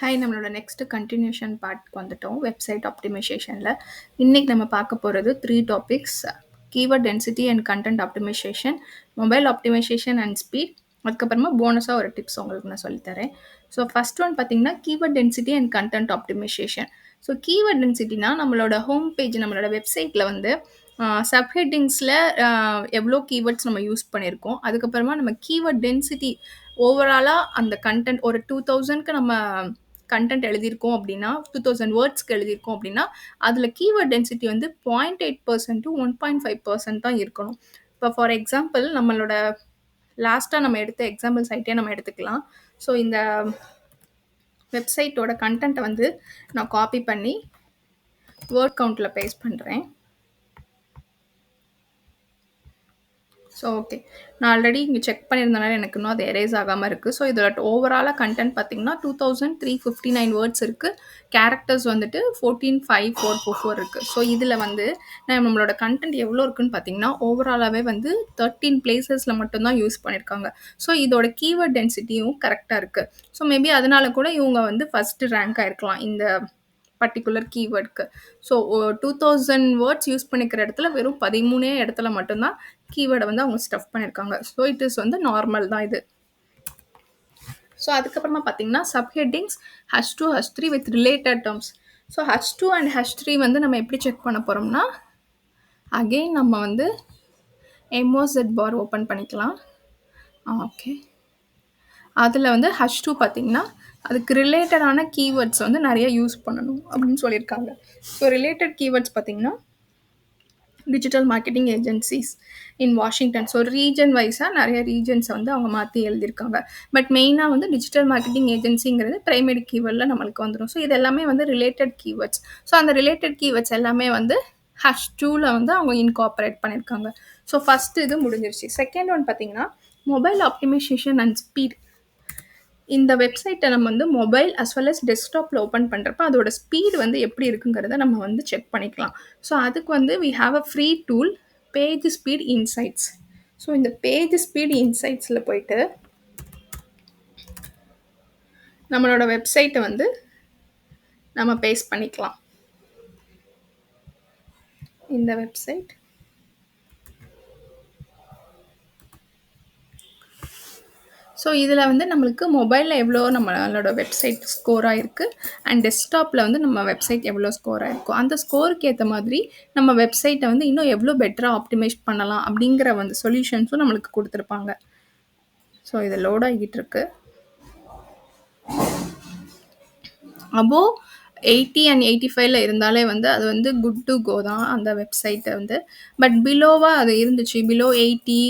Hi, நம்மளோட next continuation பார்ட்க்கு வந்துட்டோம். வெப்சைட் ஆப்டிமைசேஷன்ல. இன்னைக்கு நம்ம பார்க்க போறது 3 topics. Keyword density and content optimisation, mobile optimisation and speed. அதுக்கப்புறமா போனஸா ஒரு டிப்ஸ் உங்களுக்கு நான் சொல்லித் தரேன். ஸோ ஃபர்ஸ்ட் ஒன் பார்த்தீங்கன்னா keyword density and content optimisation. So keyword டென்சிட்டினா நம்மளோட ஹோம் பேஜ், நம்மளோட வெப்சைட்ல வந்து சப்ஹெட்டிங்ஸில் எவ்வளோ கீவேர்ட்ஸ் நம்ம யூஸ் பண்ணியிருக்கோம். அதுக்கப்புறமா நம்ம கீவர்ட் டென்சிட்டி ஓவராலாக அந்த கண்டென்ட் ஒரு 2000க்கு நம்ம கண்டென்ட் எழுதியிருக்கோம் அப்படின்னா, 2000 வேர்ட்ஸ்க்கு எழுதியிருக்கோம் அப்படின்னா, அதில் கீவர்ட் டென்சிட்டி வந்து 0.8% to 1.5% தான் இருக்கணும். இப்போ ஃபார் எக்ஸாம்பிள் நம்மளோட லாஸ்ட்டாக நம்ம எடுத்த எக்ஸாம்பிள் சைட்டே நம்ம எடுத்துக்கலாம். ஸோ இந்த வெப்சைட்டோட கண்டென்ட்டை வந்து நான் காப்பி பண்ணி வேர்ட் கவுண்ட்டில் பேஸ்ட் பண்ணுறேன். ஸோ ஓகே, நான் ஆல்ரெடி இங்கே செக் பண்ணியிருந்தனால எனக்கு இன்னும் அது எரேஸ் ஆகாமல் இருக்குது. ஸோ இதோட ஓவராலாக கண்டென்ட் பார்த்தீங்கன்னா 2359 வேர்ட்ஸ் இருக்குது. கேரக்டர்ஸ் வந்துட்டு 14544 இருக்குது. ஸோ இதில் வந்து நம்மளோட கண்டென்ட் எவ்வளோ இருக்குன்னு பார்த்தீங்கன்னா ஓவராலாகவே வந்து 13 பிளேசஸில் மட்டும்தான் யூஸ் பண்ணியிருக்காங்க. ஸோ இதோட கீவர்ட் டென்சிட்டியும் கரெக்டாக இருக்குது. ஸோ மேபி அதனால கூட இவங்க வந்து ஃபஸ்ட்டு ரேங்க் ஆயிருக்கலாம் இந்த பர்டிகுலர் கீவேர்டுக்கு. ஸோ 2000 வேர்ட்ஸ் யூஸ் பண்ணிக்கிற இடத்துல வெறும் 13 இடத்துல மட்டும்தான் கீவேர்டை வந்து அவங்க ஸ்டஃப் பண்ணியிருக்காங்க. ஸோ இட் இஸ் வந்து நார்மல் தான் இது. ஸோ அதுக்கப்புறமா பார்த்தீங்கன்னா subheadings H2 H3 with related terms. So H2 and H3 வந்து நம்ம எப்படி செக் பண்ண போகிறோம்னா, அகெயின் நம்ம வந்து MOZ பார் ஓப்பன் பண்ணிக்கலாம். ஓகே, அதில் வந்து H2 பார்த்தீங்கன்னா அதுக்கு ரிலேட்டடான கீவேர்ட்ஸ் வந்து நிறைய யூஸ் பண்ணணும் அப்படின்னு சொல்லியிருக்காங்க. ஸோ ரிலேட்டட் கீவேர்ட்ஸ் பார்த்தீங்கன்னா digital marketing agencies in Washington. So region வைஸாக நிறைய ரீஜன்ஸை வந்து அவங்க மாற்றி எழுதியிருக்காங்க. பட் மெயினாக வந்து டிஜிட்டல் மார்க்கெட்டிங் ஏஜென்சிங்கிறது பிரைமரி கீவேர்டில் நம்மளுக்கு வந்துடும். ஸோ இது எல்லாமே வந்து ரிலேட்டட் கீவேர்ட்ஸ். ஸோ அந்த ரிலேட்டட் கீவேர்ட்ஸ் எல்லாமே வந்து H2ல வந்து அவங்க இன்கார்பரேட் பண்ணியிருக்காங்க. ஸோ ஃபஸ்ட்டு இது முடிஞ்சிருச்சு. செகண்ட் ஒன் பார்த்தீங்கன்னா மொபைல் ஆப்டிமைசேஷன் அண்ட் ஸ்பீட். இந்த வெப்சைட்டை நம்ம வந்து மொபைல் அஸ் வெல் அஸ் டெஸ்க்டாப்பில் ஓப்பன் பண்ணுறப்ப அதோட ஸ்பீடு வந்து எப்படி இருக்குங்கிறத நம்ம வந்து செக் பண்ணிக்கலாம். ஸோ அதுக்கு வந்து we have a free tool, page speed insights. So இந்த பேஜ் ஸ்பீட் இன்சைட்ஸில் போயிட்டு நம்மளோட வெப்சைட்டை வந்து நம்ம பேஸ்ட் பண்ணிக்கலாம். இந்த வெப்சைட் ஸோ இதில் வந்து நம்மளுக்கு மொபைலில் எவ்வளோ நம்மளோட வெப்சைட் ஸ்கோர் ஆகிருக்கு அண்ட் டெஸ்க்டாப்பில் வந்து நம்ம வெப்சைட் எவ்வளோ ஸ்கோர் ஆகிருக்கோ அந்த ஸ்கோருக்கு ஏற்ற மாதிரி நம்ம வெப்சைட்டை வந்து இன்னும் எவ்வளோ பெட்டராக ஆப்டிமைஸ் பண்ணலாம் அப்படிங்கிற வந்து சொல்யூஷன்ஸும் நம்மளுக்கு கொடுத்துருப்பாங்க. ஸோ இது லோட் ஆகிட்டு இருக்கு. அபோவ் 80 and 85ல இருந்தாலே வந்து அது வந்து குட் டு கோ தான் அந்த வெப்சைட்டை வந்து. பட் பிலோவாக அது இருந்துச்சு, பிலோ 80,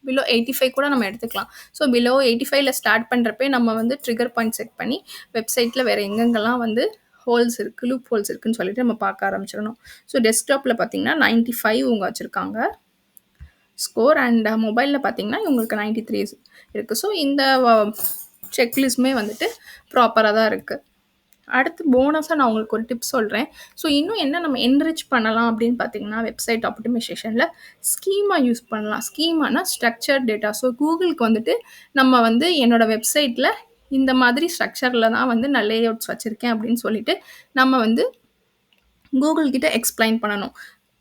பிலோ 85 கூட நம்ம எடுத்துக்கலாம். ஸோ பிலோ 85ல ஸ்டார்ட் பண்ணுறப்பே நம்ம வந்து ட்ரிகர் பாயிண்ட் செட் பண்ணி வெப்சைட்டில் வேறு எங்கெங்கெல்லாம் வந்து ஹோல்ஸ் இருக்குது, லூப் ஹோல்ஸ் இருக்குதுன்னு சொல்லிட்டு நம்ம பார்க்க ஆரம்பிச்சிடணும். ஸோ டெஸ்க்டாப்பில் பார்த்தீங்கன்னா 95 இவங்க வச்சுருக்காங்க ஸ்கோர், அண்ட் மொபைலில் பார்த்தீங்கன்னா இவங்களுக்கு 93 இருக்குது. ஸோ இந்த செக்லிஸ்ட்டுமே வந்துட்டு ப்ராப்பராக தான் இருக்குது. அடுத்து போனஸாக நான் உங்களுக்கு ஒரு டிப்ஸ் சொல்கிறேன். ஸோ இன்னும் என்ன நம்ம என்ரிச் பண்ணலாம் அப்படின்னு பார்த்தீங்கன்னா வெப்சைட் ஆப்டிமைசேஷனில் ஸ்கீமா யூஸ் பண்ணலாம். ஸ்கீமானா ஸ்ட்ரக்சர் டேட்டா. ஸோ கூகுளுக்கு வந்துட்டு நம்ம வந்து என்னோடய வெப்சைட்டில் இந்த மாதிரி ஸ்ட்ரக்சரில் தான் வந்து நான் லேஅவுட்ஸ் வச்சுருக்கேன் அப்படின்னு சொல்லிட்டு நம்ம வந்து கூகுள் கிட்ட எக்ஸ்பிளைன் பண்ணணும்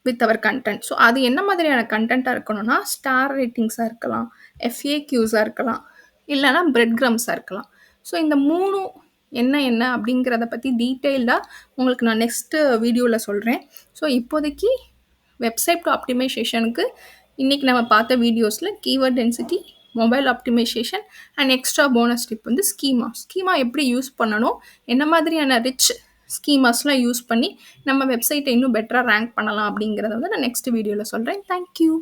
வித் அவர் கண்டென்ட். ஸோ அது என்ன மாதிரியான கண்டென்ட்டாக இருக்கணும்னா ஸ்டார் ரேட்டிங்ஸாக இருக்கலாம், FAQஸாக இருக்கலாம், இல்லைனா பிரெட் கிரம்ஸாக இருக்கலாம். ஸோ இந்த 3 என்ன அப்படிங்கிறத பற்றி டீட்டெயில்டாக உங்களுக்கு நான் நெக்ஸ்ட்டு வீடியோவில் சொல்கிறேன். ஸோ இப்போதைக்கு வெப்சைட் ஆப்டிமைசேஷனுக்கு இன்றைக்கி நம்ம பார்த்த வீடியோஸில் keyword density, mobile optimisation and extra bonus tip வந்து ஸ்கீமா எப்படி யூஸ் பண்ணணும், என்ன மாதிரியான ரிச் ஸ்கீமாஸ்லாம் யூஸ் பண்ணி நம்ம வெப்சைட்டை இன்னும் பெட்டராக ரேங்க் பண்ணலாம் அப்படிங்கிறத வந்து நான் நெக்ஸ்ட் வீடியோவில் சொல்கிறேன். தேங்க்யூ.